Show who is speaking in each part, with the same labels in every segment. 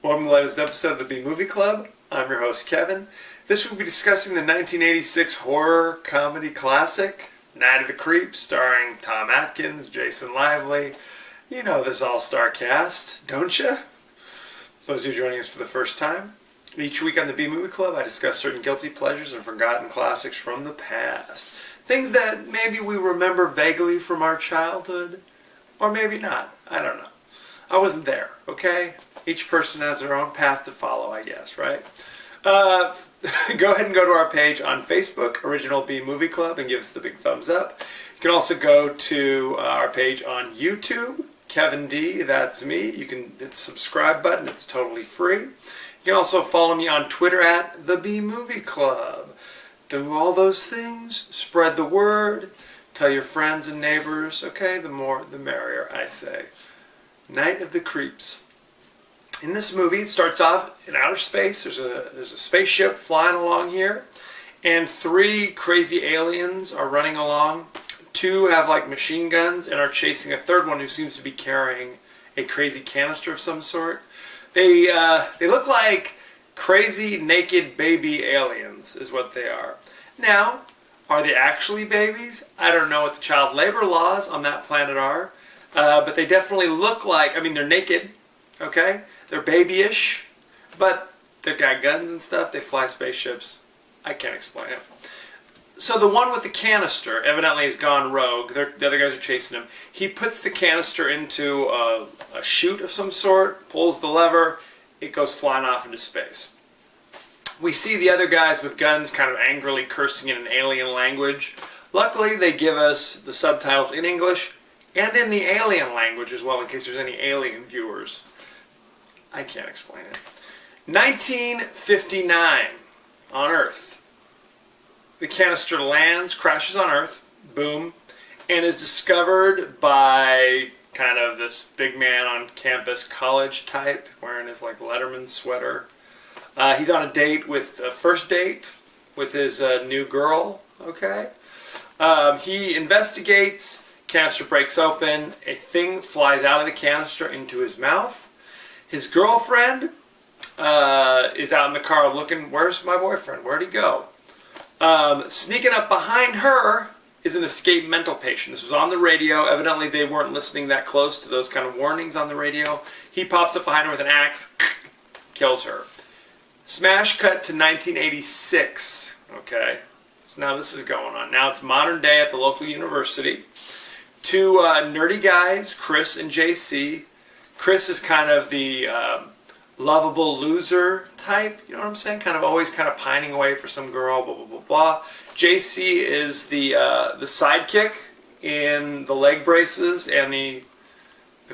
Speaker 1: Welcome to the latest episode of the B Movie Club. I'm your host, Kevin. This week we'll be discussing the 1986 horror comedy classic, Night of the Creeps, starring Tom Atkins, Jason Lively. You know this all-star cast, don't you? For those of you joining us for the first time, each week on the B Movie Club I discuss certain guilty pleasures and forgotten classics from the past. Things that maybe we remember vaguely from our childhood, or maybe not. I don't know. I wasn't there, okay? Each person has their own path to follow, I guess, right? Go ahead and go to our page on Facebook, Original B Movie Club, and give us the big thumbs up. You can also go to our page on YouTube, Kevin D, that's me. You can hit the subscribe button, it's totally free. You can also follow me on Twitter at the B Movie Club. Do all those things, spread the word, tell your friends and neighbors, okay? The more, the merrier, I say. Night of the Creeps. In this movie, it starts off in outer space. There's a spaceship flying along here, and three crazy aliens are running along. Two have like machine guns and are chasing a third one who seems to be carrying a crazy canister of some sort. They look like crazy naked baby aliens is what they are. Now, are they actually babies? I don't know what the child labor laws on that planet are, but they definitely look like, I mean, they're naked, okay? They're babyish, but they've got guns and stuff. They fly spaceships. I can't explain it. So the one with the canister evidently has gone rogue. The other guys are chasing him. He puts the canister into a chute of some sort, pulls the lever, it goes flying off into space. We see the other guys with guns kind of angrily cursing in an alien language. Luckily, they give us the subtitles in English and in the alien language as well, in case there's any alien viewers. I can't explain it. 1959 on Earth. The canister lands, crashes on Earth, boom, and is discovered by kind of this big man on campus, college type, wearing his like Letterman sweater. He's on a date with a first date with his new girl, okay? He investigates, canister breaks open, a thing flies out of the canister into his mouth. His girlfriend is out in the car looking, where's my boyfriend? Where'd he go? Sneaking up behind her is an escaped mental patient. This was on the radio. Evidently they weren't listening that close to those kind of warnings on the radio. He pops up behind her with an axe, kills her. Smash cut to 1986. Okay, so now this is going on. Now it's modern day at the local university. Two nerdy guys, Chris and JC. Chris is kind of the lovable loser type, you know what I'm saying? Kind of always kind of pining away for some girl, blah, blah, blah, blah. JC is the sidekick in the leg braces and the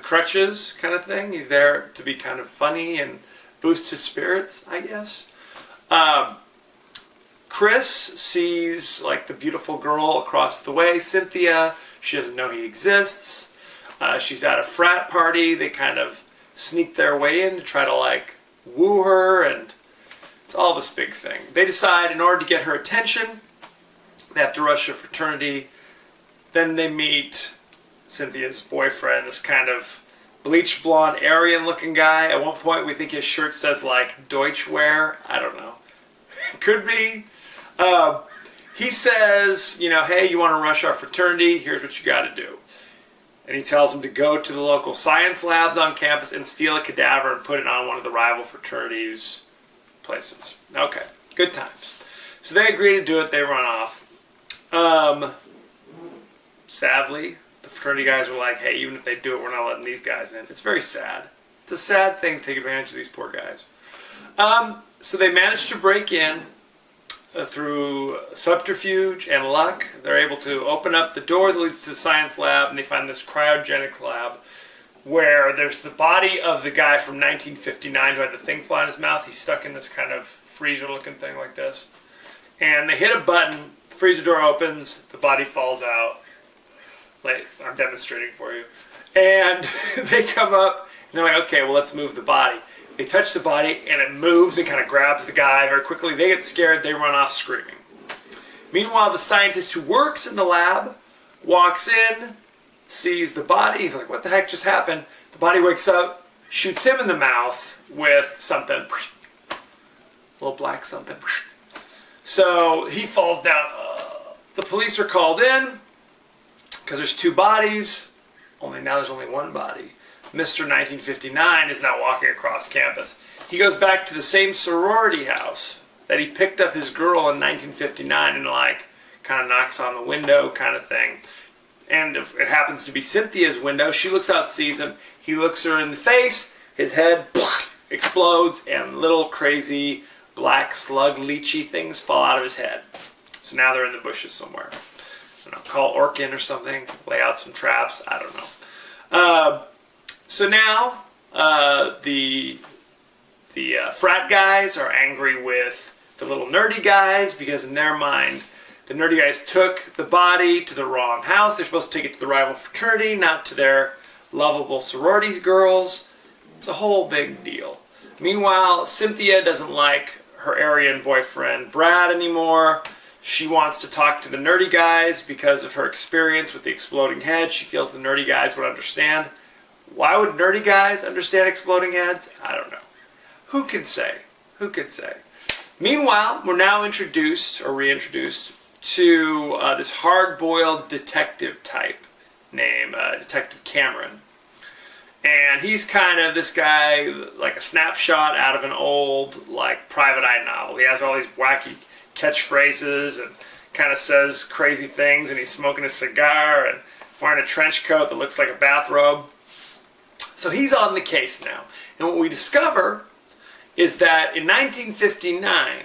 Speaker 1: crutches kind of thing. He's there to be kind of funny and boost his spirits, I guess. Chris sees like the beautiful girl across the way, Cynthia. She doesn't know he exists. She's at a frat party. They kind of sneak their way in to try to like woo her, and it's all this big thing. They decide in order to get her attention, they have to rush a fraternity. Then they meet Cynthia's boyfriend, this kind of bleach blonde Aryan looking guy. At one point we think his shirt says like Deutschwehr. I don't know. Could be. He says, you know, hey, you want to rush our fraternity? Here's what you got to do. And he tells them to go to the local science labs on campus and steal a cadaver and put it on one of the rival fraternities' places. Okay, good times. So they agree to do it. They run off. Sadly, the fraternity guys were like, hey, even if they do it, we're not letting these guys in. It's very sad. It's a sad thing to take advantage of these poor guys. So they managed to break in. through subterfuge and luck, they're able to open up the door that leads to the science lab, and they find this cryogenics lab where there's the body of the guy from 1959 who had the thing fly in his mouth. He's stuck in this kind of freezer-looking thing like this. And they hit a button, the freezer door opens, the body falls out. Like, I'm demonstrating for you. And they come up, and they're like, okay, well, let's move the body. They touch the body, and it moves and kind of grabs the guy very quickly. They get scared. They run off screaming. Meanwhile, the scientist who works in the lab walks in, sees the body. He's like, what the heck just happened? The body wakes up, shoots him in the mouth with something. A little black something. So he falls down. The police are called in because there's two bodies. Now there's only one body. Mr. 1959 is now walking across campus. He goes back to the same sorority house that he picked up his girl in 1959 and like kind of knocks on the window kind of thing. And if it happens to be Cynthia's window, she looks out, sees him. He looks her in the face. His head explodes and little crazy black slug leechy things fall out of his head. So now they're in the bushes somewhere. I don't know, call Orkin or something, lay out some traps. I don't know. So now the frat guys are angry with the little nerdy guys because in their mind, the nerdy guys took the body to the wrong house. They're supposed to take it to the rival fraternity, not to their lovable sorority girls. It's a whole big deal. Meanwhile, Cynthia doesn't like her Aryan boyfriend Brad anymore. She wants to talk to the nerdy guys because of her experience with the exploding head. She feels the nerdy guys would understand. Why would nerdy guys understand exploding heads? I don't know. Who can say? Who can say? Meanwhile, we're now introduced, or reintroduced, to this hard-boiled detective type named Detective Cameron. And he's kind of this guy, like a snapshot out of an old, like, Private Eye novel. He has all these wacky catchphrases and kind of says crazy things, and he's smoking a cigar and wearing a trench coat that looks like a bathrobe. So he's on the case now. And what we discover is that in 1959,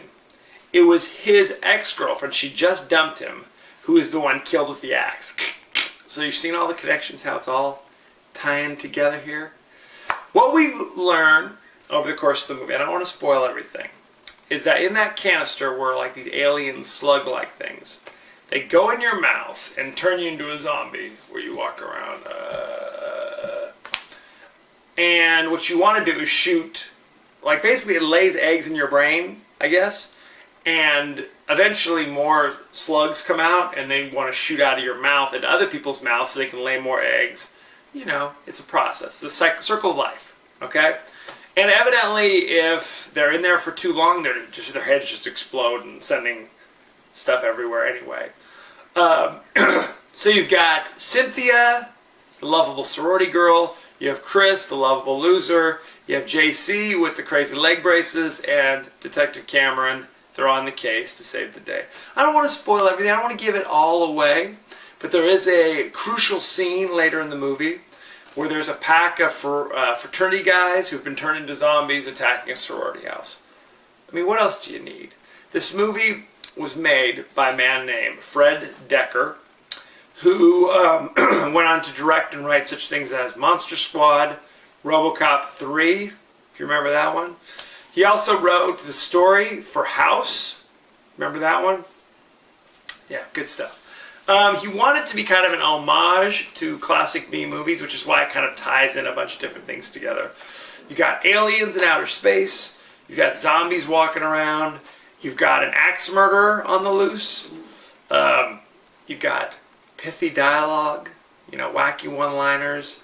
Speaker 1: it was his ex-girlfriend, she just dumped him, who was the one killed with the axe. So you've seen all the connections, how it's all tying together here? What we learn over the course of the movie, I don't want to spoil everything, is that in that canister were like these alien slug-like things. They go in your mouth and turn you into a zombie where you walk around. And what you want to do is shoot, like basically it lays eggs in your brain, I guess, and eventually more slugs come out and they want to shoot out of your mouth into other people's mouths so they can lay more eggs. You know, it's a process. It's a circle of life, okay? And evidently, if they're in there for too long, their heads just explode and sending stuff everywhere anyway. So you've got Cynthia, the lovable sorority girl. You have Chris, the lovable loser. You have JC with the crazy leg braces, and Detective Cameron. They're on the case to save the day. I don't want to spoil everything. I don't want to give it all away. But there is a crucial scene later in the movie where there's a pack of fraternity guys who've been turned into zombies attacking a sorority house. I mean, what else do you need? This movie was made by a man named Fred Decker, who went on to direct and write such things as Monster Squad, RoboCop 3, if you remember that one. He also wrote the story for House. Remember that one? Yeah, good stuff. He wanted to be kind of an homage to classic B movies, which is why it kind of ties in a bunch of different things together. You got aliens in outer space. You've got zombies walking around. You've got an axe murderer on the loose. You've got pithy dialogue, you know, wacky one-liners.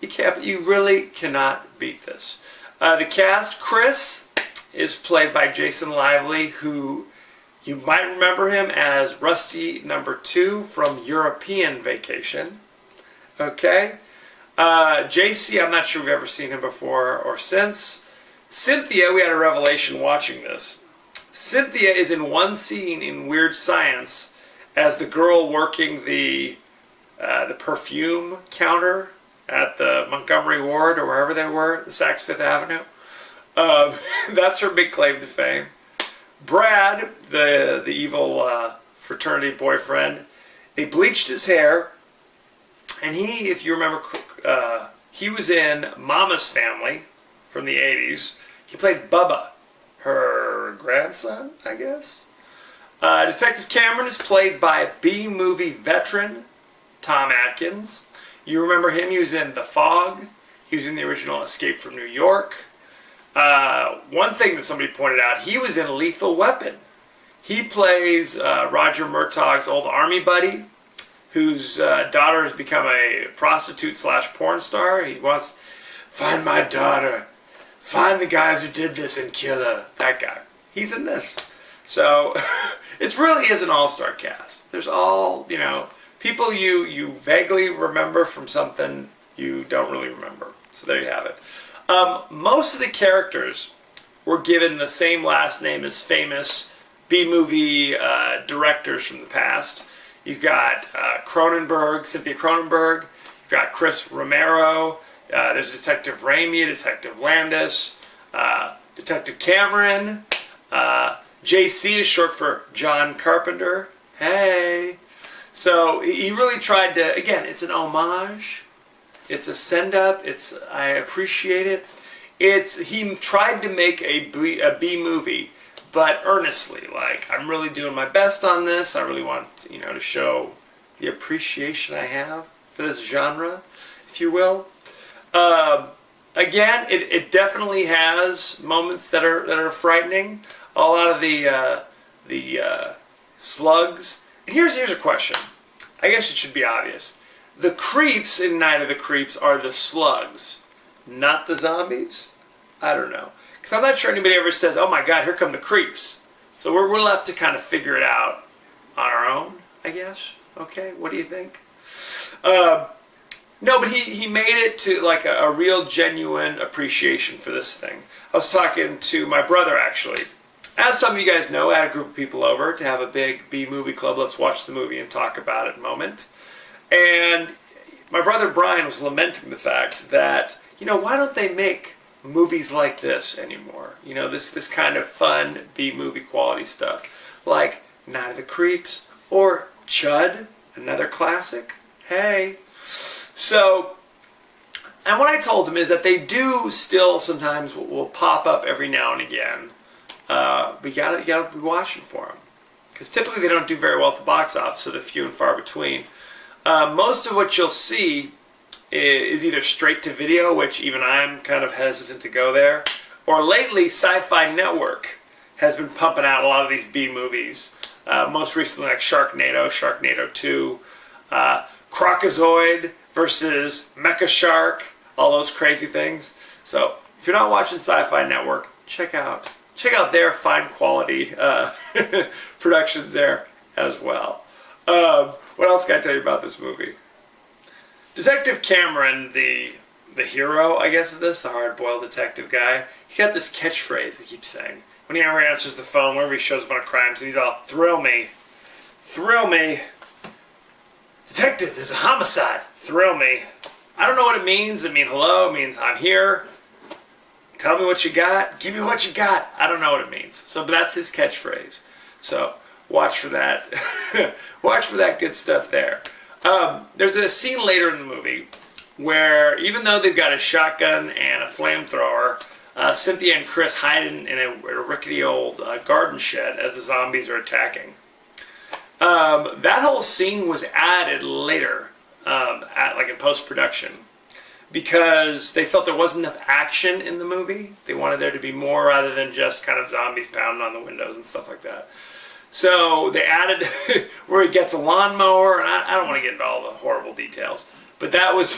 Speaker 1: You really cannot beat this. The cast, Chris, is played by Jason Lively, who you might remember him as Rusty #2 from European Vacation. Okay? JC, I'm not sure we've ever seen him before or since. Cynthia, we had a revelation watching this. Cynthia is in one scene in Weird Science as the girl working the perfume counter at the Montgomery Ward or wherever they were, the Saks Fifth Avenue. That's her big claim to fame. Brad, the evil fraternity boyfriend, they bleached his hair, and he, if you remember, he was in Mama's Family from the 80s. He played Bubba, her grandson, I guess. Detective Cameron is played by B-movie veteran Tom Atkins. You remember him? He was in The Fog. He was in the original Escape from New York. One thing that somebody pointed out, he was in Lethal Weapon. He plays Roger Murtaugh's old army buddy, whose daughter has become a prostitute slash porn star. He wants, find my daughter, find the guys who did this and kill her. That guy. He's in this. So it really is an all-star cast. There's all, people you vaguely remember from something you don't really remember. So there you have it. Most of the characters were given the same last name as famous B-movie directors from the past. You've got Cynthia Cronenberg. You've got Chris Romero. There's Detective Raimi, Detective Landis, Detective Cameron. JC is short for John Carpenter. Hey. So he really tried to, again, it's an homage. It's a send-up. I appreciate it. He tried to make a B movie, but earnestly. Like, I'm really doing my best on this. I really want, to show the appreciation I have for this genre, if you will. Again, it definitely has moments that are frightening. A lot of the slugs. And here's a question. I guess it should be obvious. The creeps in Night of the Creeps are the slugs, not the zombies. I don't know, because I'm not sure anybody ever says, "Oh my God, here come the creeps." So we're left to kind of figure it out on our own, I guess. Okay, what do you think? No, but he made it to like a real genuine appreciation for this thing. I was talking to my brother, actually. As some of you guys know, I had a group of people over to have a big B-movie club, let's watch the movie and talk about it moment. And my brother Brian was lamenting the fact that, why don't they make movies like this anymore? This kind of fun B-movie quality stuff. Like Night of the Creeps or Chud, another classic. Hey. So, and what I told him is that they do still sometimes will pop up every now and again. But you gotta be watching for them, because typically they don't do very well at the box office, so they're few and far between. Most of what you'll see is either straight to video, which even I'm kind of hesitant to go there, or lately Sci-Fi Network has been pumping out a lot of these B movies. Most recently, like Sharknado 2, Crocozoid versus Mecha Shark, all those crazy things. So if you're not watching Sci-Fi Network, check out their fine quality productions there as well. What else can I tell you about this movie? Detective Cameron, the hero, I guess, of this, the hard-boiled detective guy, he got this catchphrase he keeps saying. When he ever answers the phone, whenever he shows up on a crime scene, he's all, thrill me. Thrill me. Detective, there's a homicide. Thrill me. I don't know what it means. It means hello. It means I'm here. Tell me what you got. Give me what you got. I don't know what it means. So, but that's his catchphrase. So watch for that. Watch for that good stuff there. There's a scene later in the movie where, even though they've got a shotgun and a flamethrower, Cynthia and Chris hide in a rickety old garden shed as the zombies are attacking. That whole scene was added later, in post-production, because they felt there wasn't enough action in the movie. They wanted there to be more rather than just kind of zombies pounding on the windows and stuff like that. So they added where he gets a lawnmower, and I don't want to get into all the horrible details, but that was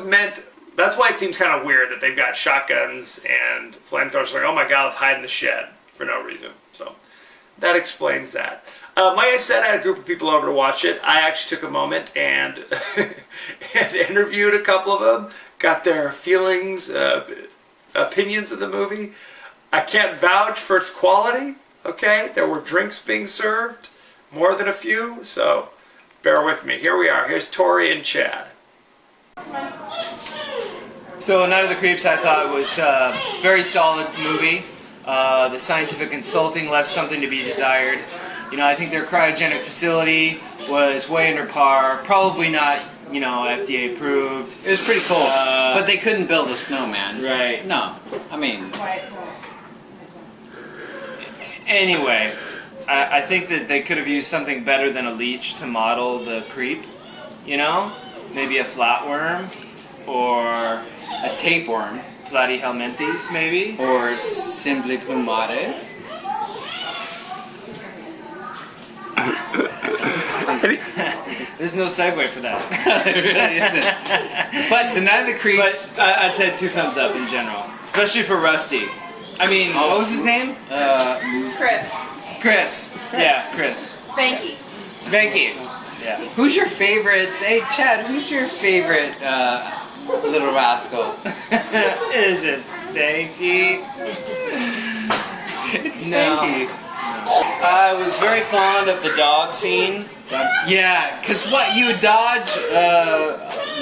Speaker 1: meant. That's why it seems kind of weird that they've got shotguns and flamethrowers. Like, oh my God, let's hide in the shed for no reason. So that explains that. Like I said, I had a group of people over to watch it. I actually took a moment and interviewed a couple of them, got their feelings, opinions of the movie. I can't vouch for its quality, okay? There were drinks being served, more than a few, so bear with me. Here we are. Here's Tori and Chad.
Speaker 2: So Night of the Creeps, I thought, was a very solid movie. The scientific consulting left something to be desired. I think their cryogenic facility was way under par. Probably not, FDA approved.
Speaker 3: It was pretty cool, but they couldn't build a snowman.
Speaker 2: Right.
Speaker 3: No, I mean.
Speaker 2: Anyway, I think that they could have used something better than a leech to model the creep. Maybe a flatworm or
Speaker 3: A tapeworm.
Speaker 2: Platyhelminthes, maybe.
Speaker 3: Or simply Pulmares.
Speaker 2: There's no segue for that.
Speaker 3: There really isn't. But the Night of the Creeps.
Speaker 2: But I'd say 2 thumbs up in general, especially for Rusty. I mean, what was his name? Chris. Yeah, Chris. Spanky. Yeah.
Speaker 3: Who's your favorite? Hey, Chad. Who's your favorite little rascal?
Speaker 2: Is it Spanky?
Speaker 3: It's
Speaker 2: No.
Speaker 3: Spanky.
Speaker 2: I was very fond of the dog scene.
Speaker 3: Yeah, because what? You would dodge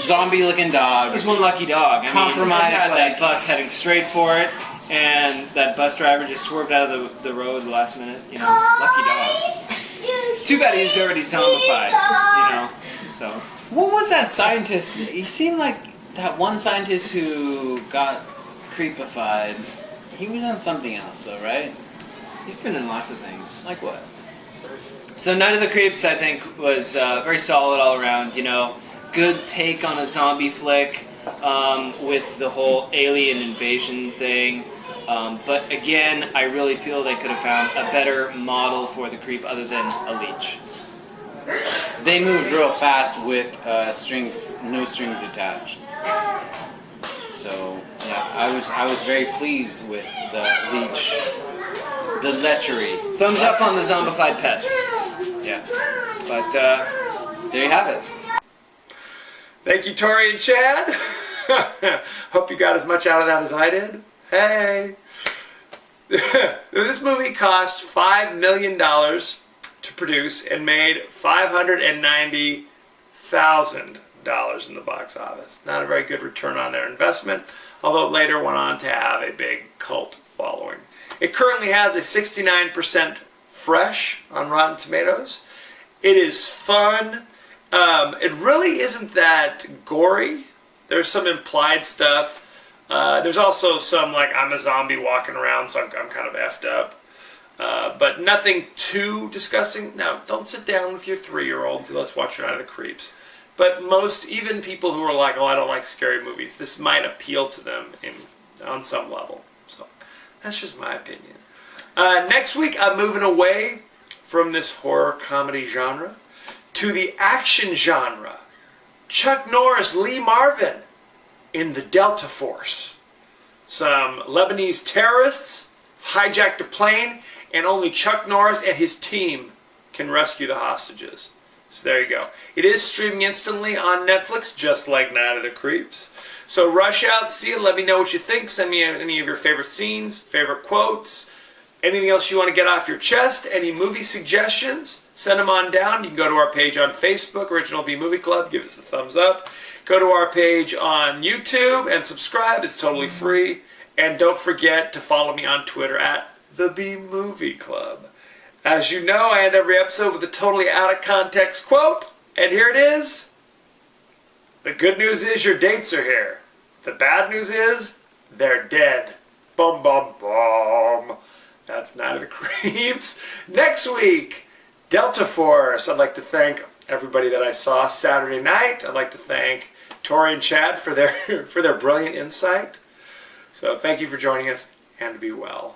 Speaker 3: zombie-looking dog.
Speaker 2: It was one lucky dog.
Speaker 3: Compromise,
Speaker 2: it had
Speaker 3: like-
Speaker 2: that bus heading straight for it, and that bus driver just swerved out of the road the last minute. Lucky dog. Too bad he was already zombified. So.
Speaker 3: What was that scientist? He seemed like that one scientist who got creepified. He was on something else, though, right?
Speaker 2: He's been in lots of things.
Speaker 3: Like what?
Speaker 2: So Night of the Creeps, I think, was very solid all around. Good take on a zombie flick with the whole alien invasion thing. But again, I really feel they could have found a better model for the creep other than a leech.
Speaker 3: They moved real fast with no strings attached. So yeah, I was very pleased with the leech, the lechery.
Speaker 2: Thumbs up on the zombified pets. Yeah, but
Speaker 3: there you have it.
Speaker 1: Thank you, Tori and Chad. Hope you got as much out of that as I did. Hey. This movie cost $5 million to produce and made $590,000 in the box office. Not a very good return on their investment, although it later went on to have a big cult following. It currently has a 69% fresh on Rotten Tomatoes. It is fun. It really isn't that gory. There's some implied stuff. There's also some, like, I'm a zombie walking around, so I'm kind of effed up. But nothing too disgusting. Now, don't sit down with your 3-year-old and say, let's watch Night of the Creeps. But most, even people who are like, oh, I don't like scary movies, this might appeal to them on some level. So, that's just my opinion. Next week, I'm moving away from this horror comedy genre to the action genre. Chuck Norris, Lee Marvin in the Delta Force. Some Lebanese terrorists hijacked a plane, and only Chuck Norris and his team can rescue the hostages. So there you go. It is streaming instantly on Netflix, just like Night of the Creeps. So rush out, see it, let me know what you think. Send me any of your favorite scenes, favorite quotes, anything else you want to get off your chest, any movie suggestions, send them on down. You can go to our page on Facebook, Original B Movie Club, give us a thumbs up. Go to our page on YouTube and subscribe. It's totally free. And don't forget to follow me on Twitter at The B Movie Club. As you know, I end every episode with a totally out of context quote. And here it is. The good news is your dates are here. The bad news is they're dead. Bum, bum, bum. That's Night of the Creeps. Next week, Delta Force. I'd like to thank everybody that I saw Saturday night. I'd like to thank Tori and Chad for their brilliant insight. So thank you for joining us, and be well.